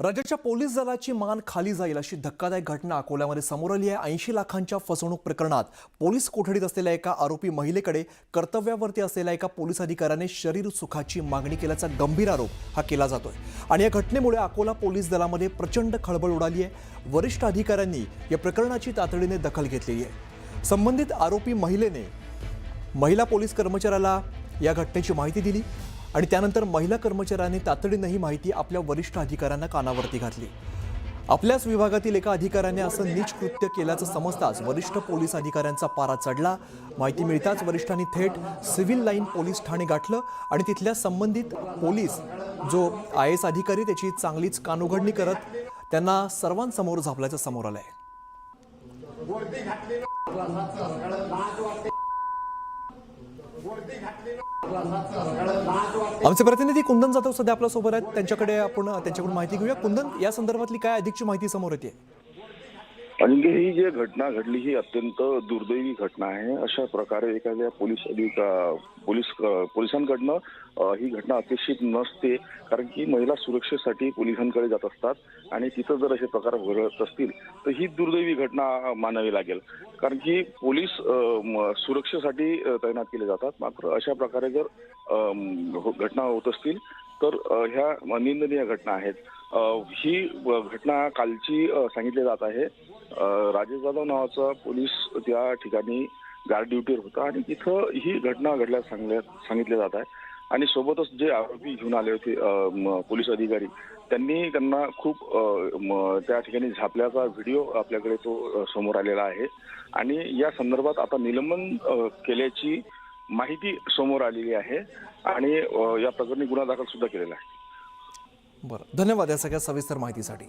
राज्याच्या पोलीस दलाची मान खाली जाईल अशी धक्कादायक घटना अकोल्यामध्ये समोर आली आहे। 80 लाखांच्या फसवणूक प्रकरणात पोलीस कोठडीत असलेल्या एका आरोपी महिलेकडे कर्तव्यावरती असलेल्या एका पोलीस अधिकाऱ्याने शरीर सुखाची मागणी केल्याचा गंभीर आरोप हा केला जातोय आणि या घटनेमुळे अकोला पोलीस दलामध्ये प्रचंड खळबळ उडाली आहे। वरिष्ठ अधिकाऱ्यांनी या प्रकरणाची तातडीने दखल घेतलेली आहे। संबंधित आरोपी महिलेने महिला पोलीस कर्मचाऱ्याला या घटनेची माहिती दिली आणि त्यानंतर महिला कर्मचाऱ्यांनी तातडीने ही माहिती आपल्या वरिष्ठ अधिकाऱ्यांना कानावरती घातली। आपल्याच विभागातील एका अधिकाऱ्याने असं नीच कृत्य केल्याचं समजताच वरिष्ठ पोलीस अधिकाऱ्यांचा पारा चढला। माहिती मिळताच वरिष्ठांनी थेट सिव्हिल लाईन पोलीस ठाणे गाठलं आणि तिथल्या संबंधित पोलीस जो IAS अधिकारी त्याची चांगलीच कानउघडणी करत त्यांना सर्वांसमोर झापल्याचं समोर आलंय। आमचे प्रतिनिधी कुंदन जाधव सध्या आपल्या सोबत आहेत, त्यांच्याकडून माहिती घेऊया। कुंदन, या संदर्भातली काय अधिकची माहिती समोर येते? आणि ही जी घटना घडली ही अत्यंत दुर्दैवी घटना आहे। अशा प्रकारे एखाद्या पोलिसांकडनं ही घटना अपेक्षित नसते, कारण की महिला सुरक्षेसाठी पोलिसांकडे जात असतात आणि तिथं जर असे प्रकार घडत असतील तर ही दुर्दैवी घटना मानावी लागेल, कारण की पोलीस सुरक्षेसाठी तैनात केले जातात। मात्र अशा प्रकारे जर घटना होत असतील तर ह्या निंदनीय घटना आहेत। ही घटना कालची सांगितली जात आहे। राजेश जाधव नावाचा पोलीस त्या ठिकाणी गार्ड ड्युटीवर होता आणि तिथं ही घटना घडल्याचं सांगितले जात आहे आणि सोबतच जे आरोपी घेऊन आले होते पोलीस अधिकारी, त्यांना खूप त्या ठिकाणी झापल्याचा व्हिडिओ आपल्याकडे तो समोर आलेला आहे आणि या संदर्भात आता निलंबन केल्याची माहिती समोर आलेली आहे आणि या प्रकरणी गुन्हा दाखल सुद्धा केलेला आहे। बरं, धन्यवाद या सगळ्या सविस्तर माहितीसाठी।